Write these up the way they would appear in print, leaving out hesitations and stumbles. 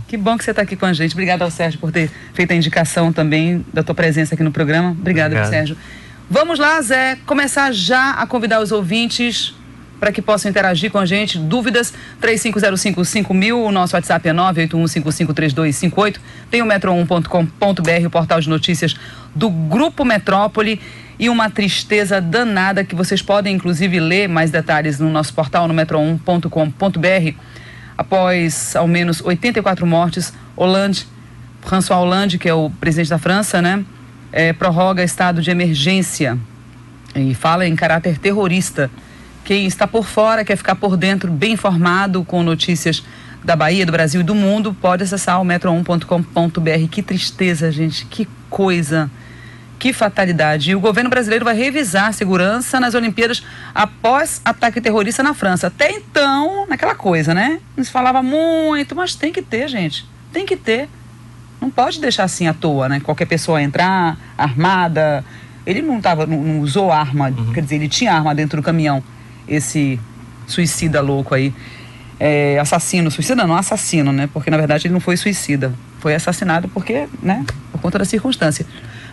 Que bom que você está aqui com a gente. Obrigado ao Sérgio por ter feito a indicação também da tua presença aqui no programa. Obrigado. Sérgio. Vamos lá, Zé, começar já a convidar os ouvintes para que possam interagir com a gente. Dúvidas, 35055000, o nosso WhatsApp é 981553258. Tem o metro1.com.br, o portal de notícias do Grupo Metrópole, e uma tristeza danada que vocês podem, inclusive, ler mais detalhes no nosso portal, no metro1.com.br. Após ao menos 84 mortes, François Hollande, que é o presidente da França, né, prorroga estado de emergência e fala em caráter terrorista. Quem está por fora, quer ficar por dentro, bem informado com notícias da Bahia, do Brasil e do mundo, pode acessar o metro1.com.br. Que tristeza, gente, que coisa, que fatalidade. E o governo brasileiro vai revisar a segurança nas Olimpíadas após ataque terrorista na França. Até então, naquela coisa, né? Não se falava muito, mas tem que ter, gente. Tem que ter. Não pode deixar assim à toa, né? Qualquer pessoa entrar armada. Ele não usou arma, quer dizer, ele tinha arma dentro do caminhão. Esse suicida louco aí. Suicida não, assassino, né? Porque na verdade ele não foi suicida. Foi assassinado porque, né? Por conta da circunstância.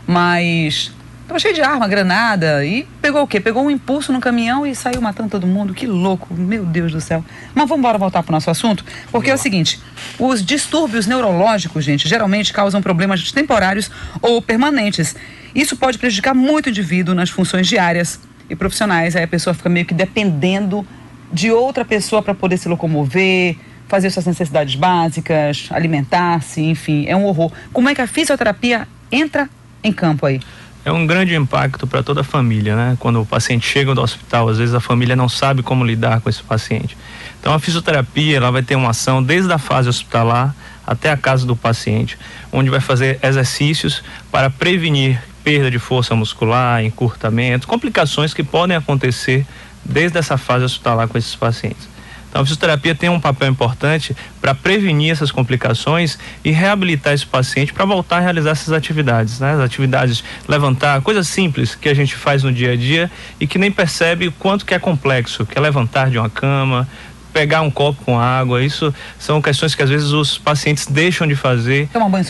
Mas estava cheio de arma, granada, e pegou o quê? Pegou um impulso no caminhão e saiu matando todo mundo. Que louco, meu Deus do céu. Mas vamos voltar para o nosso assunto, porque é o seguinte: os distúrbios neurológicos, gente, geralmente causam problemas temporários ou permanentes. Isso pode prejudicar muito o indivíduo nas funções diárias e profissionais. Aí a pessoa fica meio que dependendo de outra pessoa para poder se locomover, fazer suas necessidades básicas, alimentar-se, enfim, é um horror. Como é que a fisioterapia entra em campo aí? É um grande impacto para toda a família, né? Quando o paciente chega do hospital, às vezes a família não sabe como lidar com esse paciente. Então a fisioterapia, ela vai ter uma ação desde a fase hospitalar até a casa do paciente, onde vai fazer exercícios para prevenir perda de força muscular, encurtamento, complicações que podem acontecer desde essa fase hospitalar com esses pacientes. Então a fisioterapia tem um papel importante para prevenir essas complicações e reabilitar esse paciente para voltar a realizar essas atividades, né? As atividades, levantar, coisas simples que a gente faz no dia a dia e que nem percebe o quanto que é complexo, que é levantar de uma cama, pegar um copo com água. Isso são questões que às vezes os pacientes deixam de fazer. Tomar banho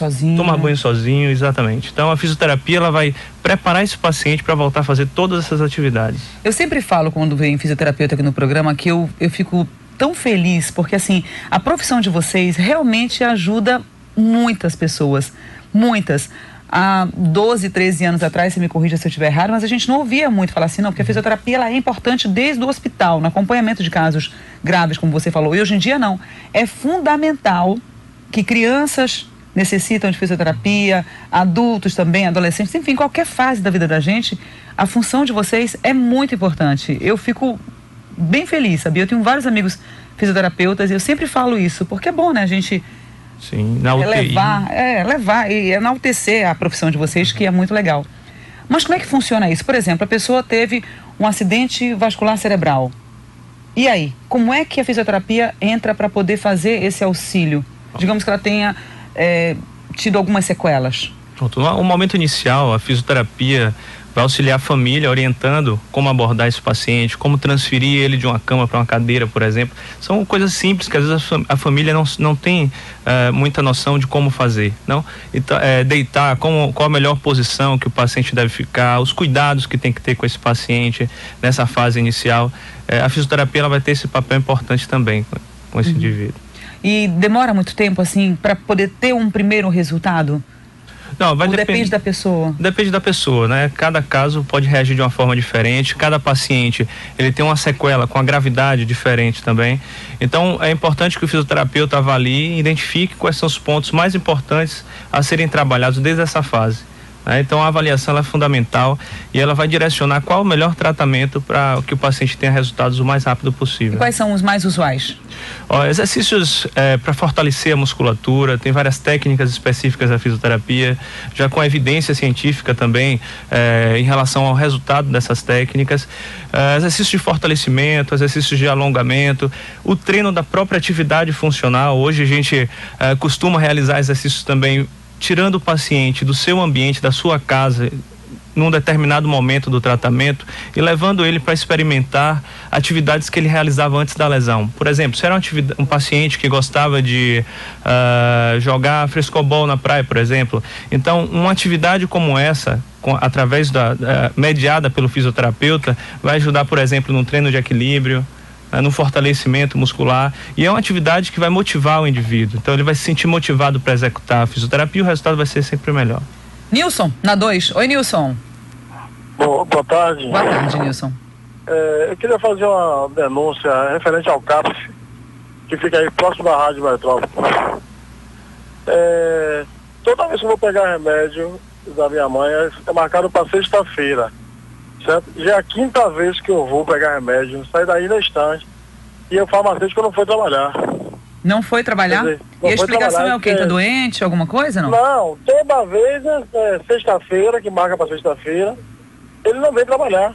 sozinho. Exatamente. Então a fisioterapia, ela vai preparar esse paciente para voltar a fazer todas essas atividades. Eu sempre falo, quando vem fisioterapeuta aqui no programa, que eu fico tão feliz, porque assim, a profissão de vocês realmente ajuda muitas pessoas, muitas. Há 12, 13 anos atrás, você me corrija se eu estiver errado, mas a gente não ouvia muito falar assim, não, porque a fisioterapia, ela é importante desde o hospital, no acompanhamento de casos graves, como você falou, e hoje em dia não. É fundamental que crianças necessitam de fisioterapia, adultos também, adolescentes, enfim, qualquer fase da vida da gente, a função de vocês é muito importante. Eu fico bem feliz, sabia? Eu tenho vários amigos fisioterapeutas e eu sempre falo isso, porque é bom, né, a gente... Sim, na UTI. levar e enaltecer a profissão de vocês, que é muito legal. Mas como é que funciona isso? Por exemplo, a pessoa teve um acidente vascular cerebral. E aí? Como é que a fisioterapia entra para poder fazer esse auxílio? Digamos que ela tenha tido algumas sequelas. Pronto, no momento inicial, a fisioterapia vai auxiliar a família, orientando como abordar esse paciente, como transferir ele de uma cama para uma cadeira, por exemplo. São coisas simples que às vezes a família não tem muita noção de como fazer. Não? Então, deitar, qual a melhor posição que o paciente deve ficar, os cuidados que tem que ter com esse paciente nessa fase inicial. A fisioterapia, ela vai ter esse papel importante também com esse indivíduo. E demora muito tempo, assim, para poder ter um primeiro resultado? Não, depende da pessoa? Depende da pessoa, né? Cada caso pode reagir de uma forma diferente, cada paciente, ele tem uma sequela com a gravidade diferente também. Então, é importante que o fisioterapeuta avalie e identifique quais são os pontos mais importantes a serem trabalhados desde essa fase. Então a avaliação, ela é fundamental e ela vai direcionar qual o melhor tratamento para que o paciente tenha resultados o mais rápido possível. E quais são os mais usuais? Exercícios para fortalecer a musculatura, tem várias técnicas específicas da fisioterapia, já com evidência científica também em relação ao resultado dessas técnicas. Exercícios de fortalecimento, exercícios de alongamento, o treino da própria atividade funcional. Hoje a gente costuma realizar exercícios também tirando o paciente do seu ambiente, da sua casa, num determinado momento do tratamento e levando ele para experimentar atividades que ele realizava antes da lesão. Por exemplo, se era um paciente que gostava de jogar frescobol na praia, por exemplo, então uma atividade como essa, através mediada pelo fisioterapeuta, vai ajudar, por exemplo, no treino de equilíbrio, no fortalecimento muscular, e é uma atividade que vai motivar o indivíduo. Então ele vai se sentir motivado para executar a fisioterapia e o resultado vai ser sempre melhor. Nilson, na 2. Oi, Nilson. Boa tarde. Boa tarde, Nilson. Eu queria fazer uma denúncia referente ao CAPS, que fica aí próximo da Rádio Metrópole. Toda vez que eu vou pegar remédio da minha mãe, é marcado para sexta-feira, certo? Já é a 5ª vez que eu vou pegar remédio, saí daí na estante, e o farmacêutico não foi trabalhar. Não foi trabalhar? Dizer, e a explicação é o quê? Tá doente, alguma coisa, não? Não, toda vez é sexta-feira, que marca para sexta-feira, ele não vem trabalhar.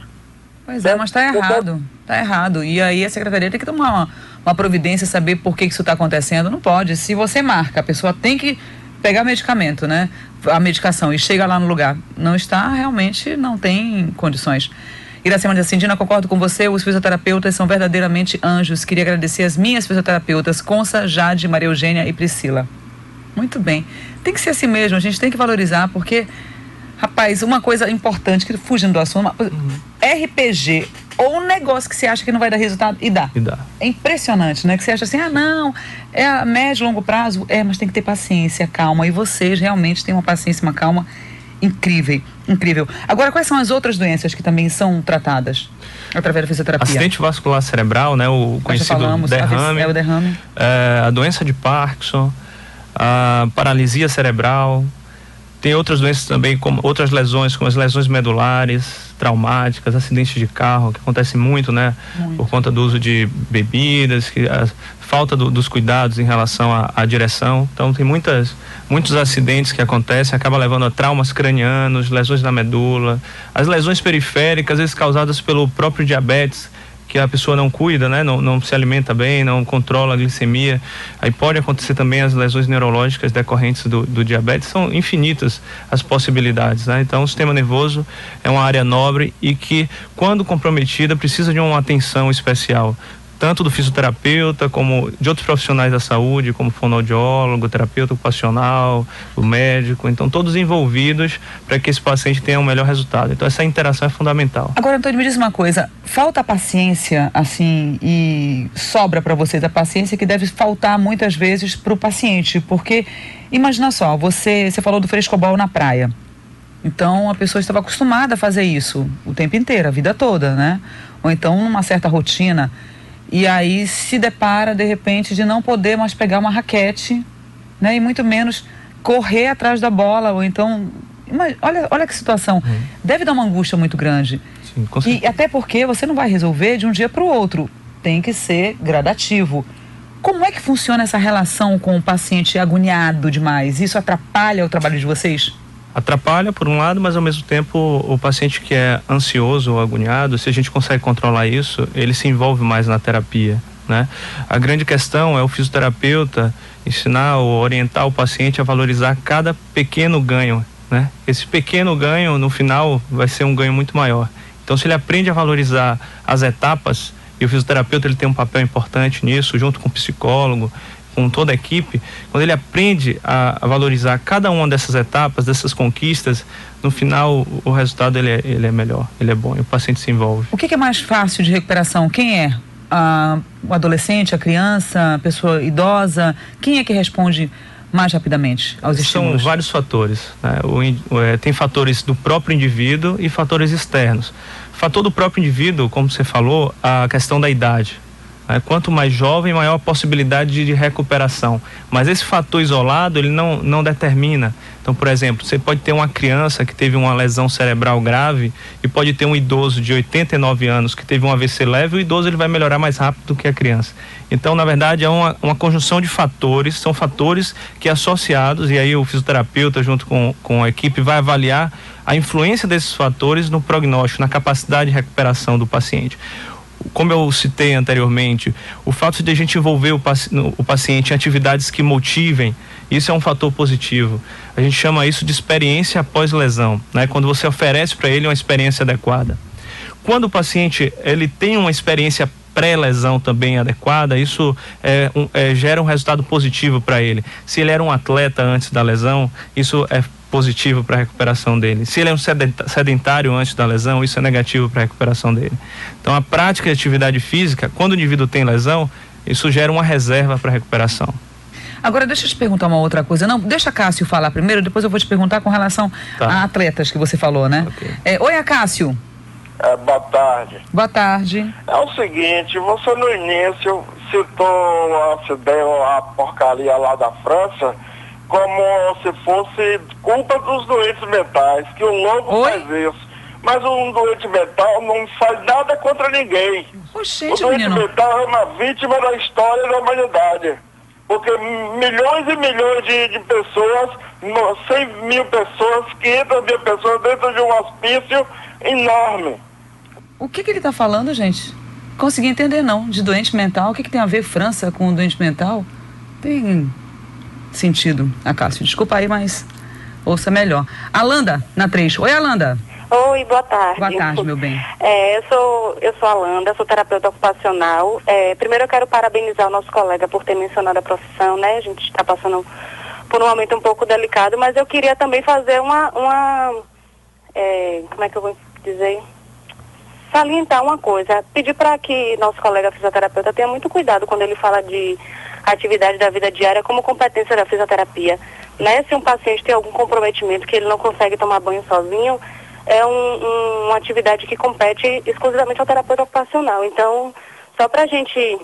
Pois é, mas tá errado. Tá errado. E aí a secretaria tem que tomar uma providência, saber por que isso está acontecendo. Não pode. Se você marca, a pessoa tem que pegar medicamento, né? A medicação, e chega lá no lugar. Não está, realmente não tem condições. Iracema de Acindina, concordo com você, os fisioterapeutas são verdadeiramente anjos. Queria agradecer as minhas fisioterapeutas, Consa, Jade, Maria Eugênia e Priscila. Muito bem. Tem que ser assim mesmo, a gente tem que valorizar, porque, rapaz, uma coisa importante, que fugindo do assunto, RPG, ou um negócio que você acha que não vai dar resultado, e dá. É impressionante, né? Que você acha assim, não, é a médio e longo prazo, mas tem que ter paciência, calma, e vocês realmente têm uma paciência, uma calma incrível. Agora, quais são as outras doenças que também são tratadas através da fisioterapia? Acidente vascular cerebral, né? O conhecido derrame. O derrame. A doença de Parkinson, a paralisia cerebral. Tem outras doenças também, como outras lesões, como as lesões medulares, traumáticas, acidentes de carro, que acontecem muito, né? Muito. Por conta do uso de bebidas, a falta dos cuidados em relação à direção. Então tem muitos acidentes que acontecem, acaba levando a traumas cranianos, lesões na medula, as lesões periféricas, às vezes causadas pelo próprio diabetes, que a pessoa não cuida, né? Não se alimenta bem, não controla a glicemia. Aí pode acontecer também as lesões neurológicas decorrentes do diabetes. São infinitas as possibilidades, né? Então o sistema nervoso é uma área nobre e que, quando comprometida, precisa de uma atenção especial, tanto do fisioterapeuta como de outros profissionais da saúde, como fonoaudiólogo, terapeuta ocupacional, o médico. Então todos envolvidos para que esse paciente tenha um melhor resultado. Então essa interação é fundamental. Agora, Antônio, me diz uma coisa, falta paciência, assim, e sobra para vocês a paciência que deve faltar muitas vezes para o paciente, porque imagina só, você falou do frescobol na praia. Então a pessoa estava acostumada a fazer isso o tempo inteiro, a vida toda, né? Ou então numa certa rotina. E aí se depara, de repente, de não poder mais pegar uma raquete, né? E muito menos correr atrás da bola, ou então... Olha que situação. Deve dar uma angústia muito grande. Sim, com certeza. E até porque você não vai resolver de um dia para o outro. Tem que ser gradativo. Como é que funciona essa relação com o paciente agoniado demais? Isso atrapalha o trabalho de vocês? Atrapalha por um lado, mas ao mesmo tempo o paciente que é ansioso ou agoniado, se a gente consegue controlar isso, ele se envolve mais na terapia, né? A grande questão é o fisioterapeuta ensinar ou orientar o paciente a valorizar cada pequeno ganho, né? Esse pequeno ganho no final vai ser um ganho muito maior. Então, se ele aprende a valorizar as etapas, e o fisioterapeuta ele tem um papel importante nisso, junto com o psicólogo, com toda a equipe, quando ele aprende a valorizar cada uma dessas etapas, dessas conquistas, no final o resultado ele é melhor, ele é bom e o paciente se envolve. O que é mais fácil de recuperação? Quem é? O adolescente, a criança, a pessoa idosa? Quem é que responde mais rapidamente aos estímulos? São vários fatores, né? Tem fatores do próprio indivíduo e fatores externos. Fator do próprio indivíduo, como você falou, a questão da idade. Quanto mais jovem, maior a possibilidade de recuperação. Mas esse fator isolado, ele não determina. Então, por exemplo, você pode ter uma criança que teve uma lesão cerebral grave e pode ter um idoso de 89 anos que teve um AVC leve, o idoso ele vai melhorar mais rápido do que a criança. Então, na verdade, é uma conjunção de fatores, são fatores que associados, e aí o fisioterapeuta junto com a equipe vai avaliar a influência desses fatores no prognóstico, na capacidade de recuperação do paciente. como eu citei anteriormente, o fato de a gente envolver o paciente em atividades que motivem, isso é um fator positivo. A gente chama isso de experiência após lesão, né? Quando você oferece para ele uma experiência adequada. Quando o paciente ele tem uma experiência pré-lesão também adequada, isso gera um resultado positivo para ele. Se ele era um atleta antes da lesão, isso é positivo para a recuperação dele. Se ele é um sedentário antes da lesão, isso é negativo para a recuperação dele. Então, a prática de atividade física, quando o indivíduo tem lesão, isso gera uma reserva para a recuperação. Agora, deixa eu te perguntar uma outra coisa. Não, deixa Cássio falar primeiro, depois eu vou te perguntar com relação a atletas que você falou, né? Okay. Oi, Cássio. Boa tarde. Boa tarde. É o seguinte, você no início citou a porcaria lá da França como se fosse culpa dos doentes mentais, que o louco faz isso. Mas um doente mental não faz nada contra ninguém. Oxente, o doente menino. mental é uma vítima da história da humanidade. Porque milhões e milhões de pessoas, 100 mil pessoas, 500 mil pessoas dentro de um hospício enorme. O que ele está falando, gente? Consegui entender não, de doente mental. O que tem a ver França com doente mental? Tem sentido, Cássio. Desculpa aí, mas ouça melhor. Alanda, na 3. Oi, Alanda. Oi, boa tarde. Boa tarde, meu bem. Eu sou Alanda, sou terapeuta ocupacional. Primeiro eu quero parabenizar o nosso colega por ter mencionado a profissão, né? A gente está passando por um momento um pouco delicado, mas eu queria também fazer como é que eu vou dizer? Salientar uma coisa, pedir para que nosso colega fisioterapeuta tenha muito cuidado quando ele fala de atividade da vida diária como competência da fisioterapia, né? Se um paciente tem algum comprometimento que ele não consegue tomar banho sozinho, é uma atividade que compete exclusivamente ao terapeuta ocupacional. Então, só para a gente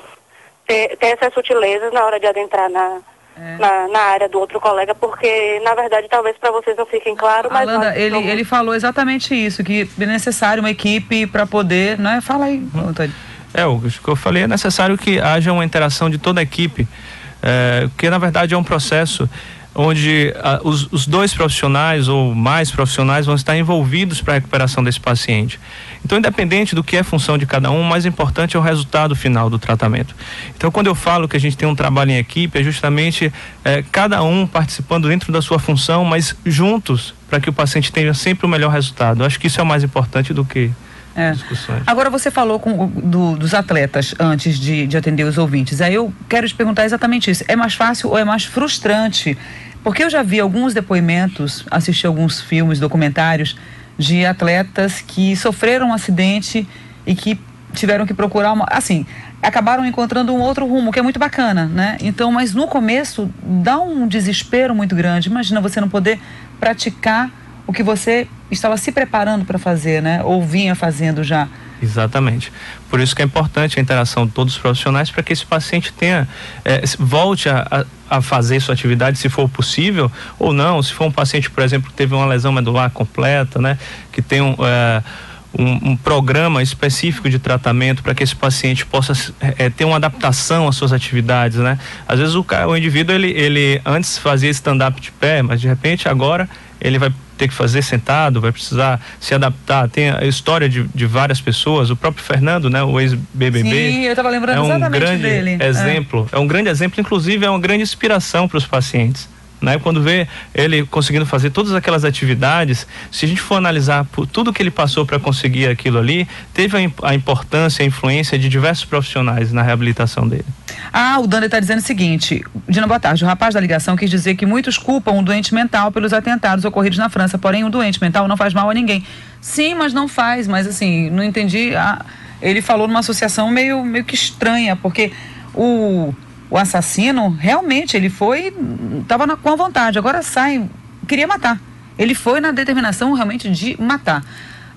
ter essas sutilezas na hora de adentrar na área do outro colega, porque, na verdade, talvez para vocês não fiquem claro, mas... Alanda, ele falou exatamente isso, que é necessário uma equipe para poder, né? Fala aí, Antônio. O que eu falei, é necessário que haja uma interação de toda a equipe, porque, na verdade, é um processo onde os dois profissionais ou mais profissionais vão estar envolvidos para a recuperação desse paciente. Então, independente do que é função de cada um, o mais importante é o resultado final do tratamento. Então, quando eu falo que a gente tem um trabalho em equipe, é justamente cada um participando dentro da sua função, mas juntos, para que o paciente tenha sempre o melhor resultado. Eu acho que isso é o mais importante do que discussões. Agora, você falou dos atletas antes de atender os ouvintes. Aí eu quero te perguntar exatamente isso. É mais fácil ou é mais frustrante? Porque eu já vi alguns depoimentos, assisti alguns filmes, documentários de atletas que sofreram um acidente e que tiveram que procurar acabaram encontrando um outro rumo, que é muito bacana, né? Então, mas no começo dá um desespero muito grande. Imagina você não poder praticar o que você estava se preparando para fazer, né? Ou vinha fazendo já. Exatamente. Por isso que é importante a interação de todos os profissionais para que esse paciente volte a fazer sua atividade, se for possível, ou não. Se for um paciente, por exemplo, que teve uma lesão medular completa, né? Que tem um programa específico de tratamento para que esse paciente possa ter uma adaptação às suas atividades, né? Às vezes o indivíduo, ele antes fazia stand-up de pé, mas de repente agora ele vai ter que fazer sentado, vai precisar se adaptar. Tem a história de várias pessoas, o próprio Fernando, né, o ex-BBB. Sim, eu estava lembrando exatamente dele. É um grande exemplo, inclusive é uma grande inspiração para os pacientes, né? Quando vê ele conseguindo fazer todas aquelas atividades, se a gente for analisar por tudo que ele passou para conseguir aquilo ali, teve a importância, a influência de diversos profissionais na reabilitação dele. O Dani está dizendo o seguinte: Dina, boa tarde. O rapaz da ligação quis dizer que muitos culpam um doente mental pelos atentados ocorridos na França, porém um doente mental não faz mal a ninguém. Sim, mas não faz, mas assim, não entendi. Ele falou numa associação meio que estranha, porque o assassino, realmente, ele estava com a vontade, agora queria matar. Ele foi na determinação realmente de matar.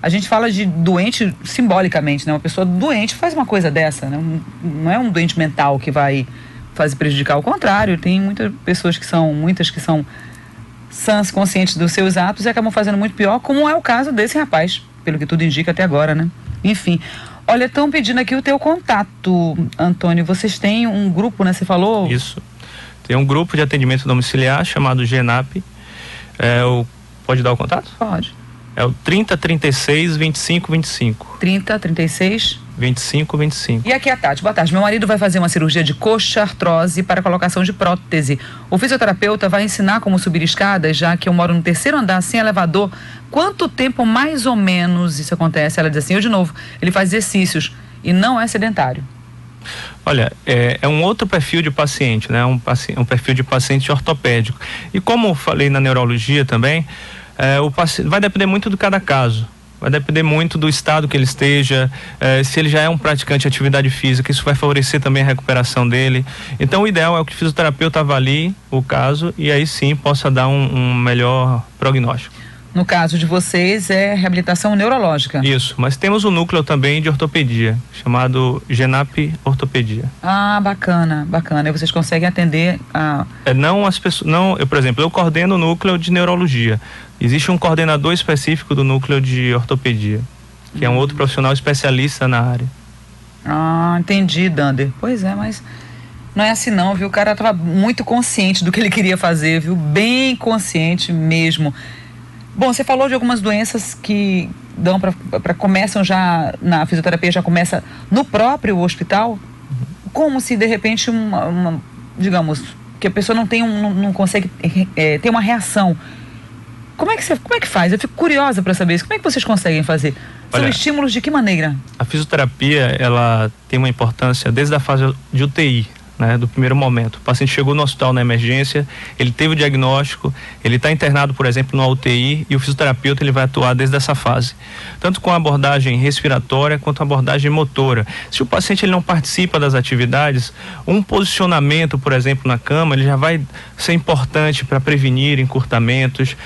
A gente fala de doente simbolicamente, né? Uma pessoa doente faz uma coisa dessa, né? Não é um doente mental que vai fazer prejudicar, ao contrário, tem muitas pessoas que são sãs, conscientes dos seus atos e acabam fazendo muito pior, como é o caso desse rapaz, pelo que tudo indica até agora, né? Enfim. Olha, estão pedindo aqui o teu contato, Antônio. Vocês têm um grupo, né? Você falou? Isso. Tem um grupo de atendimento domiciliar chamado GENAP. Pode dar o contato? Pode. É o 3036 2525. 3036 2525. E aqui é a Tati. Boa tarde. Meu marido vai fazer uma cirurgia de coxa, artrose para colocação de prótese. O fisioterapeuta vai ensinar como subir escadas, já que eu moro no 3º andar sem elevador. Quanto tempo mais ou menos isso acontece? Ela diz assim, eu de novo, ele faz exercícios e não é sedentário. Olha, é um outro perfil de paciente, né? Um perfil de paciente ortopédico. E como eu falei na neurologia também, o paciente vai depender muito de cada caso. Vai depender muito do estado que ele esteja, se ele já é um praticante de atividade física, isso vai favorecer também a recuperação dele. Então o ideal é que o fisioterapeuta avalie o caso e aí sim possa dar um melhor prognóstico. No caso de vocês é reabilitação neurológica. Isso, mas temos um núcleo também de ortopedia, chamado GENAP Ortopedia. Ah, bacana, bacana. E vocês conseguem atender a... Não as pessoas, não, por exemplo, eu coordeno o núcleo de neurologia. Existe um coordenador específico do núcleo de ortopedia, que é um outro profissional especialista na área. Ah, entendi, Dander. Pois é, mas não é assim não, viu? O cara estava muito consciente do que ele queria fazer, viu? Bem consciente mesmo. Bom, você falou de algumas doenças que dão começam já na fisioterapia, já começa no próprio hospital, como se de repente digamos, que a pessoa não consegue ter uma reação. Como é que faz? Eu fico curiosa para saber isso. Como é que vocês conseguem fazer? São estímulos de que maneira? A fisioterapia, ela tem uma importância desde a fase de UTI, né, do primeiro momento. O paciente chegou no hospital na emergência, ele teve o diagnóstico, ele está internado, por exemplo, no UTI e o fisioterapeuta ele vai atuar desde essa fase, tanto com a abordagem respiratória quanto a abordagem motora. Se o paciente ele não participa das atividades, um posicionamento, por exemplo, na cama, ele já vai ser importante para prevenir encurtamentos.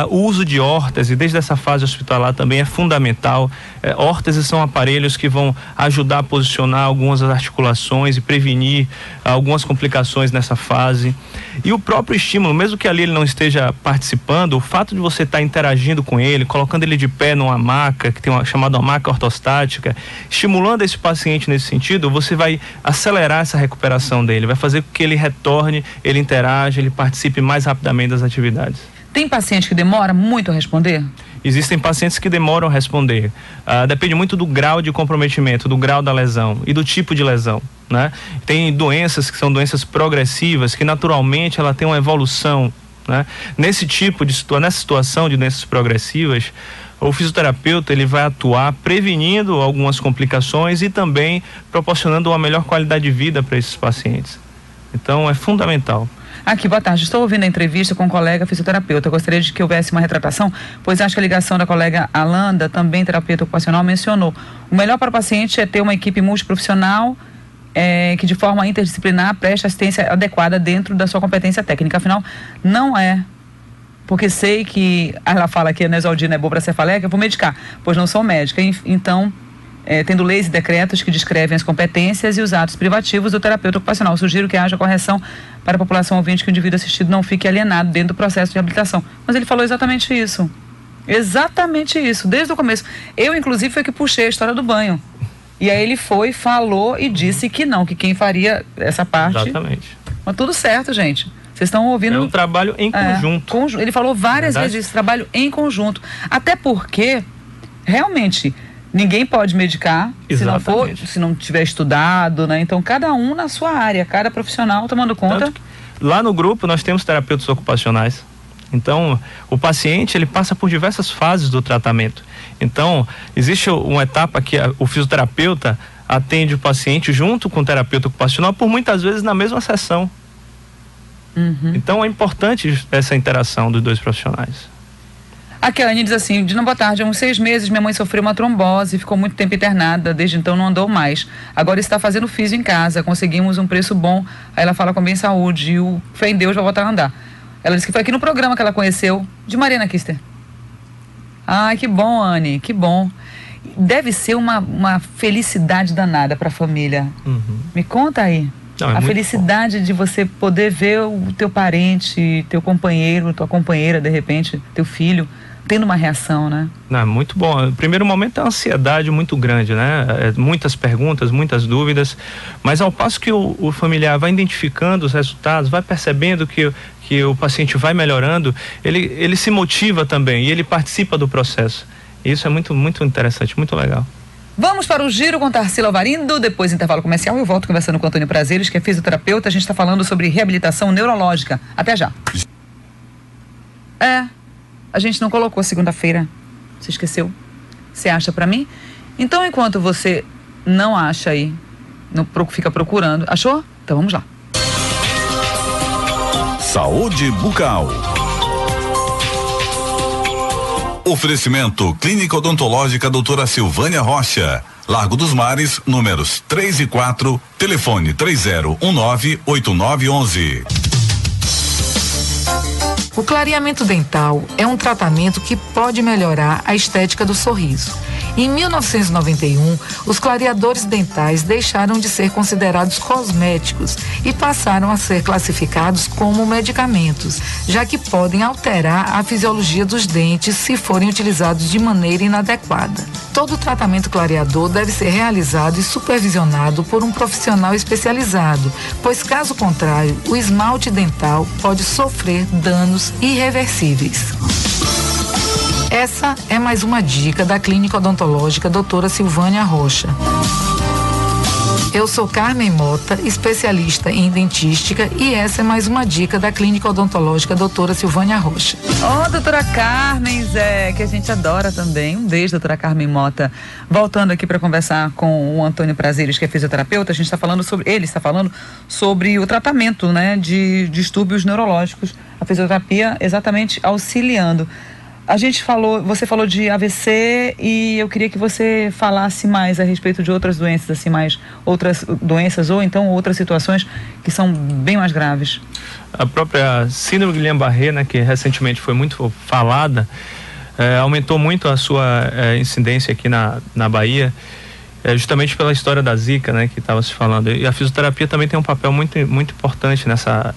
O uso de órtese desde essa fase hospitalar também é fundamental. Órteses são aparelhos que vão ajudar a posicionar algumas articulações e prevenir algumas complicações nessa fase. E o próprio estímulo, mesmo que ali ele não esteja participando, o fato de você estar interagindo com ele, colocando ele de pé numa maca, que tem uma chamada maca ortostática, estimulando esse paciente nesse sentido, você vai acelerar essa recuperação dele, vai fazer com que ele retorne, ele interaja, ele participe mais rapidamente das atividades. Tem paciente que demora muito a responder? Existem pacientes que demoram a responder. Depende muito do grau de comprometimento, do grau da lesão e do tipo de lesão, né? Tem doenças que são doenças progressivas, que naturalmente ela tem uma evolução, né? Nessa situação de doenças progressivas, o fisioterapeuta ele vai atuar prevenindo algumas complicações e também proporcionando uma melhor qualidade de vida para esses pacientes. Então é fundamental. Aqui, boa tarde. Estou ouvindo a entrevista com um colega fisioterapeuta. Gostaria de que houvesse uma retratação, pois acho que a ligação da colega Alanda, também terapeuta ocupacional, mencionou. O melhor para o paciente é ter uma equipe multiprofissional que de forma interdisciplinar preste assistência adequada dentro da sua competência técnica. Afinal, não é. Porque sei que ela fala que a Neosaldina é boa para cefaleia, que eu vou medicar, pois não sou médica. Então, tendo leis e decretos que descrevem as competências e os atos privativos do terapeuta ocupacional. Sugiro que haja correção para a população ouvinte, que o indivíduo assistido não fique alienado dentro do processo de reabilitação. Mas ele falou exatamente isso. Exatamente isso, desde o começo. Eu, inclusive, foi que puxei a história do banho. E aí ele falou e disse que não, que quem faria essa parte... Exatamente. Mas tudo certo, gente. Vocês estão ouvindo... É um trabalho em conjunto. Ele falou várias vezes isso, trabalho em conjunto. Até porque, realmente... Ninguém pode medicar se não tiver estudado, né? Então, cada um na sua área, cada profissional tomando conta. Lá no grupo nós temos terapeutas ocupacionais. Então, o paciente ele passa por diversas fases do tratamento. Então, existe uma etapa que o fisioterapeuta atende o paciente junto com o terapeuta ocupacional, por muitas vezes na mesma sessão. Então, é importante essa interação dos dois profissionais. A Kelane diz assim, Dina, boa tarde, há uns 6 meses minha mãe sofreu uma trombose, ficou muito tempo internada, desde então não andou mais. Agora está fazendo físio em casa, conseguimos um preço bom, aí ela fala com Bem Saúde e o fé em Deus vai voltar a andar. Ela disse que foi aqui no programa que ela conheceu, de Mariana Kister. Ai, que bom, Anne, que bom. Deve ser uma felicidade danada para a família. Me conta aí. Não, a felicidade de você poder ver o teu parente, teu companheiro, tua companheira, de repente, teu filho, tendo uma reação, né? Não, muito bom. No primeiro momento é uma ansiedade muito grande, né? Muitas perguntas, muitas dúvidas, mas ao passo que o familiar vai identificando os resultados, vai percebendo que o paciente vai melhorando, ele se motiva também e ele participa do processo. Isso é muito, muito interessante, muito legal. Vamos para o Giro com Tarsila Alvarindo, depois do intervalo comercial eu volto conversando com Antônio Prazeres, que é fisioterapeuta. A gente está falando sobre reabilitação neurológica. Até já. A gente não colocou segunda-feira. Você esqueceu? Você acha para mim? Então, enquanto você não acha aí, não fica procurando. Achou? Então vamos lá. Saúde bucal. Oferecimento Clínica Odontológica Doutora Silvânia Rocha, Largo dos Mares, números 3 e 4, telefone 3019-8911. O clareamento dental é um tratamento que pode melhorar a estética do sorriso. Em 1991, os clareadores dentais deixaram de ser considerados cosméticos e passaram a ser classificados como medicamentos, já que podem alterar a fisiologia dos dentes se forem utilizados de maneira inadequada. Todo tratamento clareador deve ser realizado e supervisionado por um profissional especializado, pois caso contrário, o esmalte dental pode sofrer danos irreversíveis. Essa é mais uma dica da Clínica Odontológica Doutora Silvânia Rocha. Eu sou Carmen Mota, especialista em dentística, e essa é mais uma dica da Clínica Odontológica Doutora Silvânia Rocha. Doutora Carmen, que a gente adora também. Um beijo, doutora Carmen Mota. Voltando aqui para conversar com o Antônio Prazeres, que é fisioterapeuta, ele está falando sobre o tratamento, né, de distúrbios neurológicos. A fisioterapia exatamente auxiliando. Você falou de AVC e eu queria que você falasse mais a respeito de outras doenças, assim, outras doenças ou então outras situações que são bem mais graves. A própria síndrome de Guillain-Barré, né, que recentemente foi muito falada, aumentou muito a sua incidência aqui na Bahia, justamente pela história da Zika, né, que estava se falando. E a fisioterapia também tem um papel muito, muito importante nessa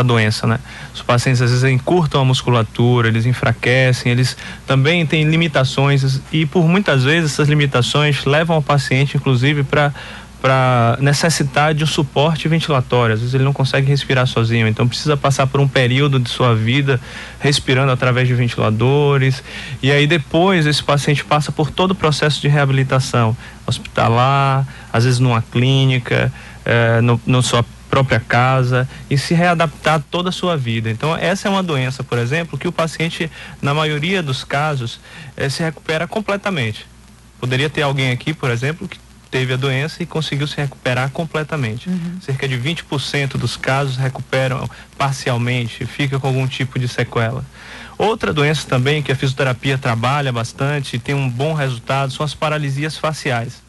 doença, né? Os pacientes às vezes encurtam a musculatura, eles enfraquecem, eles também têm limitações e por muitas vezes essas limitações levam o paciente inclusive para necessitar de um suporte ventilatório. Às vezes ele não consegue respirar sozinho, então precisa passar por um período de sua vida respirando através de ventiladores, e aí depois esse paciente passa por todo o processo de reabilitação hospitalar, às vezes numa clínica, no sua própria casa, e se readaptar toda a sua vida. Então essa é uma doença, por exemplo, que o paciente, na maioria dos casos, se recupera completamente. Poderia ter alguém aqui, por exemplo, que teve a doença e conseguiu se recuperar completamente. Cerca de 20% dos casos recuperam parcialmente, fica com algum tipo de sequela. Outra doença também que a fisioterapia trabalha bastante e tem um bom resultado são as paralisias faciais.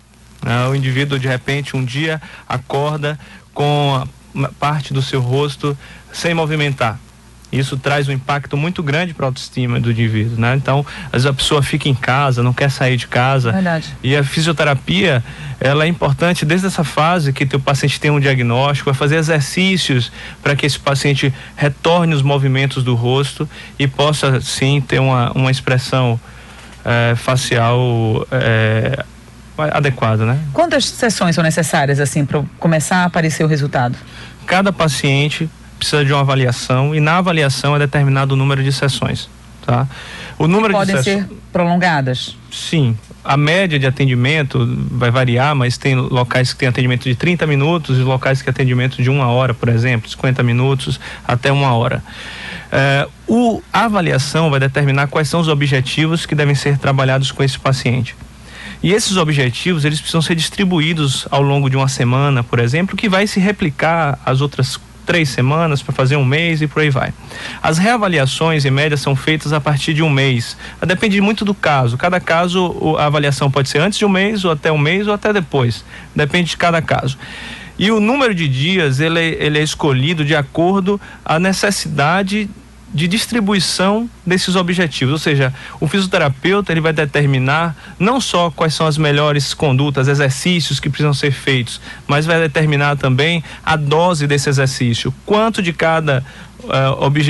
O indivíduo de repente um dia acorda com uma parte do seu rosto sem movimentar. Isso traz um impacto muito grande para a autoestima do indivíduo, né? Então, às vezes a pessoa fica em casa, não quer sair de casa. Verdade. E a fisioterapia, ela é importante desde essa fase que o paciente tem um diagnóstico, vai fazer exercícios para que esse paciente retorne os movimentos do rosto e possa, sim, ter uma expressão facial adequada, né? Quantas sessões são necessárias, assim, para começar a aparecer o resultado? Cada paciente precisa de uma avaliação e na avaliação é determinado o número de sessões, tá? O número de sessões podem ser prolongadas? Sim. A média de atendimento vai variar, mas tem locais que tem atendimento de 30 minutos e locais que tem atendimento de 1 hora, por exemplo, 50 minutos até 1 hora. A avaliação vai determinar quais são os objetivos que devem ser trabalhados com esse paciente. E esses objetivos, eles precisam ser distribuídos ao longo de uma semana, por exemplo, que vai se replicar as outras 3 semanas para fazer 1 mês e por aí vai. As reavaliações, em média, são feitas a partir de 1 mês. Depende muito do caso. Cada caso, a avaliação pode ser antes de 1 mês, ou até 1 mês, ou até depois. Depende de cada caso. E o número de dias, ele é escolhido de acordo à necessidade de distribuição desses objetivos, ou seja, o fisioterapeuta ele vai determinar não só quais são as melhores condutas, exercícios que precisam ser feitos, mas vai determinar também a dose desse exercício, quanto de cada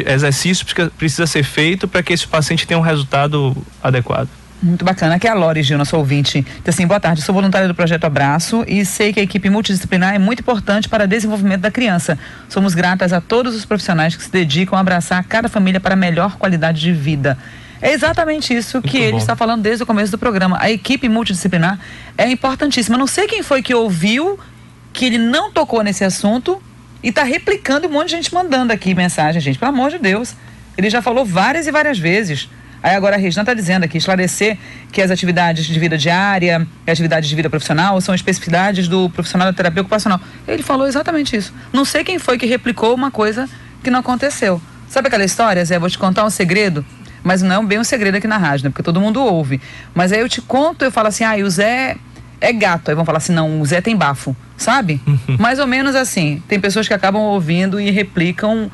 exercício precisa ser feito para que esse paciente tenha um resultado adequado. Muito bacana. Aqui é a Lore Gil, nosso ouvinte. Então, assim, boa tarde, sou voluntária do Projeto Abraço e sei que a equipe multidisciplinar é muito importante para o desenvolvimento da criança. Somos gratas a todos os profissionais que se dedicam a abraçar cada família para melhor qualidade de vida. É exatamente isso que ele está falando desde o começo do programa. A equipe multidisciplinar é importantíssima. Não sei quem foi que ouviu que ele não tocou nesse assunto e está replicando, um monte de gente mandando aqui mensagem, gente, pelo amor de Deus. Ele já falou várias e várias vezes. Aí agora a Regina está dizendo aqui, esclarecer que as atividades de vida diária e atividades de vida profissional são especificidades do profissional da terapia ocupacional. Ele falou exatamente isso. Não sei quem foi que replicou uma coisa que não aconteceu. Sabe aquela história, Zé? Vou te contar um segredo, mas não é bem um segredo aqui na rádio, né? Porque todo mundo ouve. Mas aí eu te conto, eu falo assim, e o Zé é gato. Aí vão falar assim, não, o Zé tem bafo, sabe? Mais ou menos assim. Tem pessoas que acabam ouvindo e replicam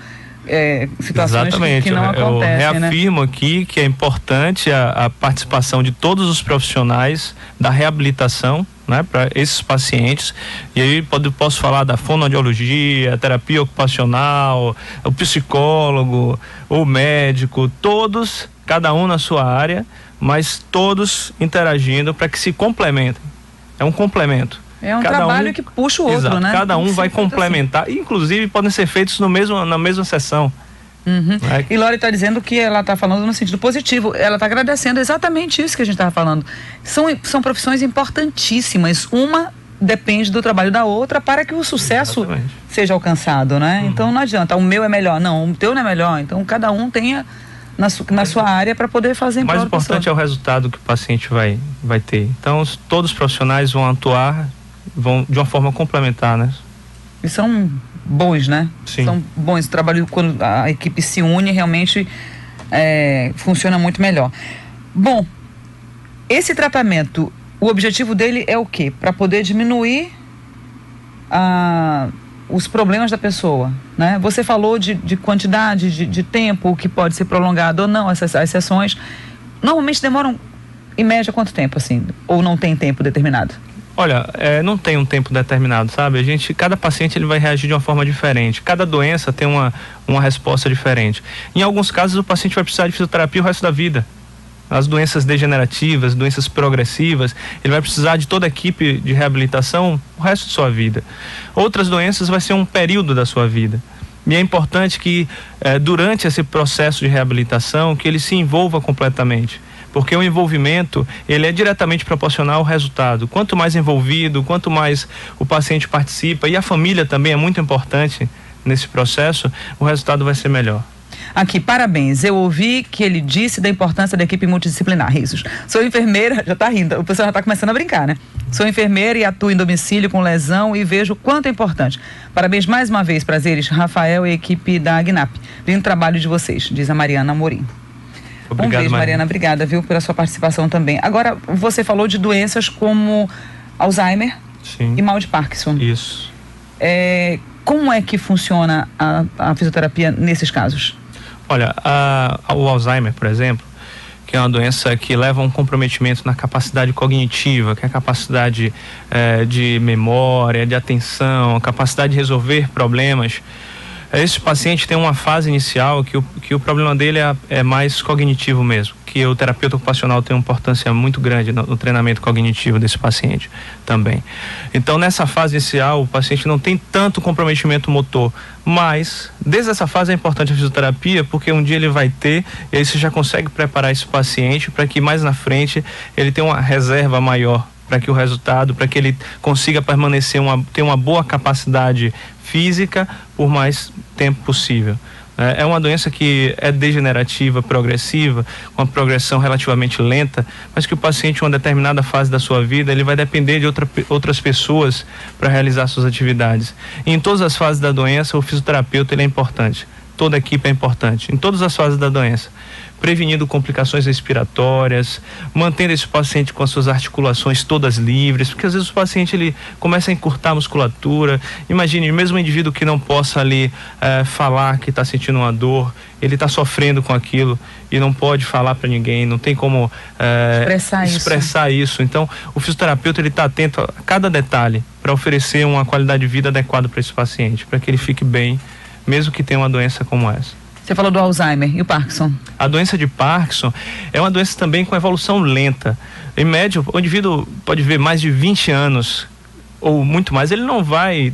situações que não acontecem. Eu reafirmo aqui que é importante a participação de todos os profissionais da reabilitação, né, para esses pacientes. E aí posso falar da fonoaudiologia, terapia ocupacional, o psicólogo, o médico, todos, cada um na sua área, mas todos interagindo para que se complementem. É um complemento. É um trabalho que puxa o outro, exato, né? Cada um vai complementar, assim. Inclusive podem ser feitos na mesma sessão. Né? E Lori está dizendo que ela está falando no sentido positivo. Ela está agradecendo exatamente isso que a gente estava falando. São profissões importantíssimas. Uma depende do trabalho da outra para que o sucesso seja alcançado, né? Então não adianta, o meu é melhor. Não, o teu não é melhor. Então cada um tenha na sua área para poder fazer em prol da pessoa. O mais importante é o resultado que o paciente vai ter. Então todos os profissionais vão atuar de uma forma complementar, né? E são bons, né? Sim. São bons. O trabalho, quando a equipe se une, realmente funciona muito melhor. Bom, esse tratamento, o objetivo dele é o quê? Para poder diminuir os problemas da pessoa, né? Você falou de quantidade de tempo que pode ser prolongado ou não, as sessões. Normalmente demoram, em média, quanto tempo, assim? Ou não tem tempo determinado? Olha, não tem um tempo determinado, sabe? Cada paciente ele vai reagir de uma forma diferente. Cada doença tem uma resposta diferente. Em alguns casos, o paciente vai precisar de fisioterapia o resto da vida. As doenças degenerativas, doenças progressivas, ele vai precisar de toda a equipe de reabilitação o resto de sua vida. Outras doenças vai ser um período da sua vida. E é importante que, durante esse processo de reabilitação, que ele se envolva completamente. Porque o envolvimento, ele é diretamente proporcional ao resultado. Quanto mais envolvido, quanto mais o paciente participa, e a família também é muito importante nesse processo, o resultado vai ser melhor. Aqui, parabéns. Eu ouvi que ele disse da importância da equipe multidisciplinar. Risos. Sou enfermeira, já está rindo, o pessoal já está começando a brincar, né? Sou enfermeira e atuo em domicílio com lesão e vejo o quanto é importante. Parabéns mais uma vez, prazeres, Rafael e a equipe da AGNAP. Lindo trabalho de vocês, diz a Mariana Amorim. Obrigado, beijo, Mariana. Obrigada, viu, pela sua participação também. Agora, você falou de doenças como Alzheimer. Sim. E mal de Parkinson. Isso. Como é que funciona a fisioterapia nesses casos? Olha, o Alzheimer, por exemplo, que é uma doença que leva a um comprometimento na capacidade cognitiva, que é a capacidade de memória, de atenção, a capacidade de resolver problemas. Esse paciente tem uma fase inicial que o problema dele é mais cognitivo mesmo, que o terapeuta ocupacional tem uma importância muito grande no treinamento cognitivo desse paciente também. Então, nessa fase inicial, o paciente não tem tanto comprometimento motor, mas desde essa fase é importante a fisioterapia, porque um dia ele vai ter, e aí você já consegue preparar esse paciente para que mais na frente ele tenha uma reserva maior, para que o resultado, para que ele consiga permanecer, ter uma boa capacidade física por mais tempo possível. É uma doença que é degenerativa, progressiva, com uma progressão relativamente lenta, mas que o paciente, em uma determinada fase da sua vida, ele vai depender de outras pessoas para realizar suas atividades. E em todas as fases da doença, o fisioterapeuta ele é importante. Toda a equipe é importante, em todas as fases da doença. Prevenindo complicações respiratórias, mantendo esse paciente com as suas articulações todas livres, porque às vezes o paciente ele começa a encurtar a musculatura. Imagine, mesmo um indivíduo que não possa ali falar que está sentindo uma dor, ele está sofrendo com aquilo e não pode falar para ninguém, não tem como expressar isso. Então, o fisioterapeuta ele está atento a cada detalhe para oferecer uma qualidade de vida adequada para esse paciente, para que ele fique bem, mesmo que tenha uma doença como essa. Você falou do Alzheimer e o Parkinson. A doença de Parkinson é uma doença também com evolução lenta. Em média, o indivíduo pode viver mais de 20 anos ou muito mais. Ele não vai...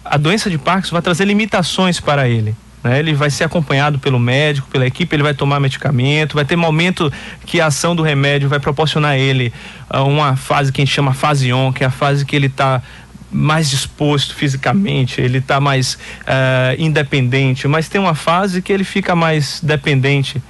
a doença de Parkinson vai trazer limitações para ele, né? Ele vai ser acompanhado pelo médico, pela equipe, ele vai tomar medicamento, vai ter momento que a ação do remédio vai proporcionar a ele uma fase que a gente chama fase on, que é a fase que ele está mais disposto fisicamente, ele está mais independente, mas tem uma fase que ele fica mais dependente,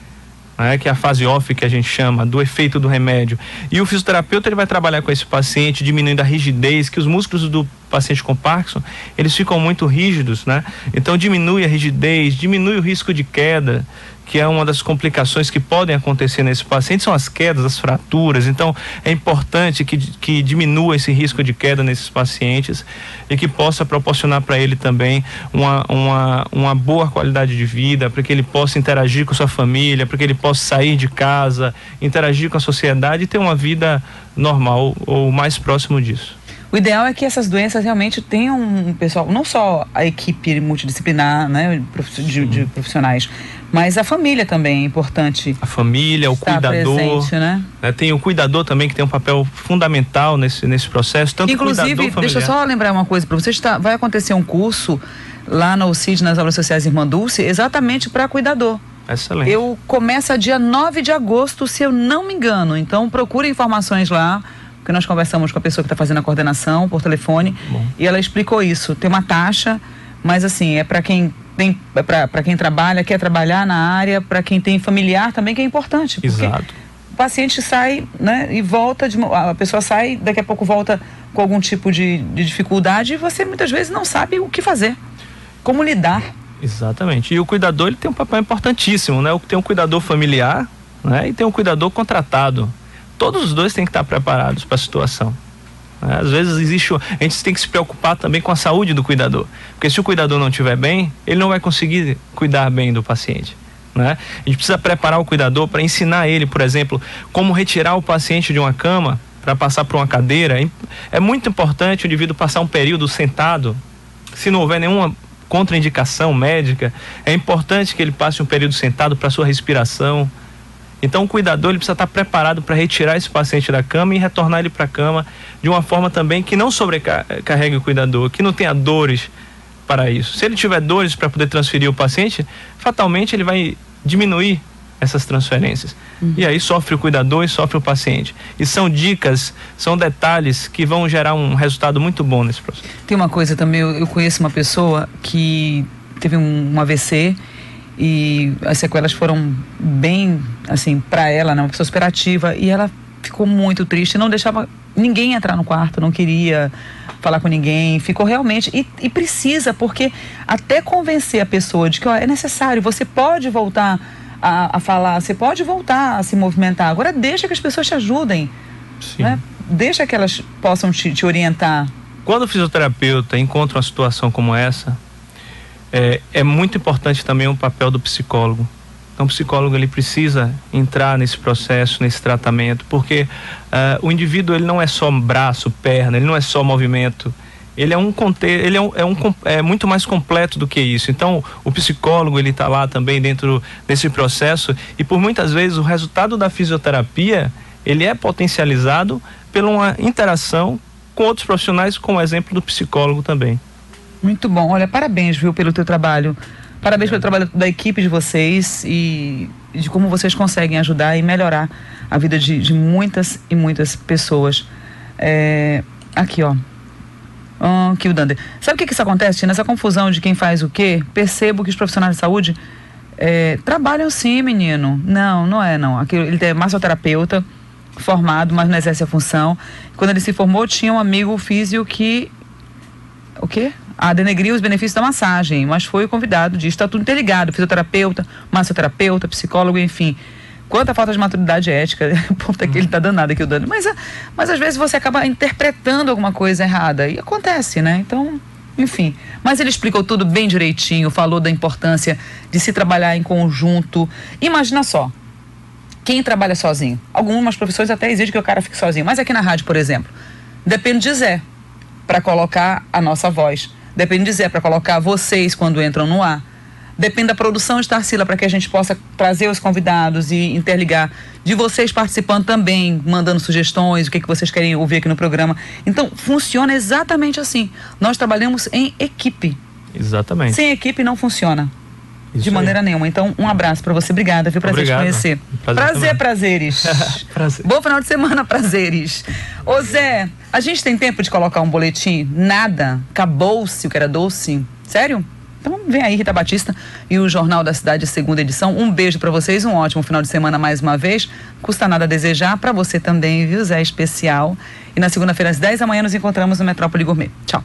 né, que é a fase off, que a gente chama, do efeito do remédio. E o fisioterapeuta, ele vai trabalhar com esse paciente, diminuindo a rigidez, que os músculos do paciente com Parkinson, eles ficam muito rígidos, né? Então diminui a rigidez, diminui o risco de queda, que é uma das complicações que podem acontecer nesse paciente, são as quedas, as fraturas. Então é importante que diminua esse risco de queda nesses pacientes e que possa proporcionar para ele também uma boa qualidade de vida, para que ele possa interagir com sua família, para que ele possa sair de casa, interagir com a sociedade e ter uma vida normal ou mais próximo disso. O ideal é que essas doenças realmente tenham um pessoal, não só a equipe multidisciplinar, né, de profissionais, mas a família também é importante. A família, o cuidador, presente, né? Tem o cuidador também, que tem um papel fundamental nesse processo. Tanto inclusive, deixa eu só lembrar uma coisa para vocês, vai acontecer um curso lá no CID, nas Obras Sociais Irmã Dulce, exatamente para cuidador. Excelente. Começa dia 9 de agosto, se eu não me engano, então procure informações lá, porque nós conversamos com a pessoa que está fazendo a coordenação por telefone. Bom. E ela explicou isso. Tem uma taxa, mas assim, é para quem tem, para quem trabalha, quer trabalhar na área, para quem tem familiar também, que é importante. Exato. O paciente sai, né, e volta, a pessoa sai, daqui a pouco volta com algum tipo de dificuldade e você muitas vezes não sabe o que fazer, como lidar. Exatamente. E o cuidador, ele tem um papel importantíssimo, né? Tem um cuidador familiar, né? E tem um cuidador contratado. Todos os dois têm que estar preparados para a situação. Às vezes a gente tem que se preocupar também com a saúde do cuidador, porque se o cuidador não estiver bem, ele não vai conseguir cuidar bem do paciente, né? A gente precisa preparar o cuidador para ensinar ele, por exemplo, como retirar o paciente de uma cama para passar para uma cadeira. É muito importante o indivíduo passar um período sentado, se não houver nenhuma contraindicação médica, é importante que ele passe um período sentado para sua respiração. Então o cuidador, ele precisa estar preparado para retirar esse paciente da cama e retornar ele para a cama de uma forma também que não sobrecarregue o cuidador, que não tenha dores para isso. Se ele tiver dores para poder transferir o paciente, fatalmente ele vai diminuir essas transferências. E aí sofre o cuidador e sofre o paciente. E são dicas, são detalhes que vão gerar um resultado muito bom nesse processo. Tem uma coisa também, eu conheço uma pessoa que teve um AVC e as sequelas foram bem, assim, para ela, né, uma pessoa superativa, e ela ficou muito triste, não deixava ninguém entrar no quarto, não queria falar com ninguém, ficou realmente, e precisa, porque até convencer a pessoa de que é necessário, você pode voltar a falar, você pode voltar a se movimentar, agora deixa que as pessoas te ajudem, né? Deixa que elas possam te orientar. Quando o fisioterapeuta encontra uma situação como essa, é muito importante também o papel do psicólogo. Então o psicólogo, ele precisa entrar nesse processo, nesse tratamento, porque o indivíduo, ele não é só braço, perna, ele não é só movimento, ele é muito mais completo do que isso. Então o psicólogo, ele está lá também dentro desse processo, e por muitas vezes o resultado da fisioterapia, ele é potencializado por uma interação com outros profissionais, como o exemplo do psicólogo também. Muito bom, olha, parabéns, viu, pelo teu trabalho, parabéns pelo trabalho da equipe de vocês e de como vocês conseguem ajudar e melhorar a vida de muitas e muitas pessoas. Aqui, ó, aqui o Dander. Sabe o que isso acontece, Tina? Essa confusão de quem faz o quê? Percebo que os profissionais de saúde trabalham sim, menino. Não é não. Aqui, ele é massoterapeuta formado, mas não exerce a função. Quando ele se formou, tinha um amigo físio que... O quê? Denegriu os benefícios da massagem, mas foi convidado disso, está tudo interligado, fisioterapeuta, massoterapeuta, psicólogo, enfim. Quanta falta de maturidade ética, ponto é que ele está danado aqui o dano. Mas às vezes você acaba interpretando alguma coisa errada, e acontece, né? Então, enfim. Mas ele explicou tudo bem direitinho, falou da importância de se trabalhar em conjunto. Imagina só, quem trabalha sozinho? Algumas profissões até exigem que o cara fique sozinho, mas aqui na rádio, por exemplo, depende de Zé para colocar a nossa voz. Depende de Zé para colocar vocês quando entram no ar. Depende da produção de Tarsila para que a gente possa trazer os convidados e interligar. De vocês participando também, mandando sugestões, o que vocês querem ouvir aqui no programa. Então, funciona exatamente assim. Nós trabalhamos em equipe. Exatamente. Sem equipe não funciona. De maneira nenhuma. Então, um abraço para você. Obrigada, viu? Prazer te conhecer. Prazeres. Prazer. Bom final de semana, prazeres. Ô Zé, a gente tem tempo de colocar um boletim? Nada? Acabou-se o que era doce? Sério? Então vem aí Rita Batista e o Jornal da Cidade, segunda edição. Um beijo para vocês, um ótimo final de semana mais uma vez. Custa nada desejar, para você também, viu, Zé? Especial. E na segunda-feira às 10 da manhã nos encontramos no Metrópole Gourmet. Tchau.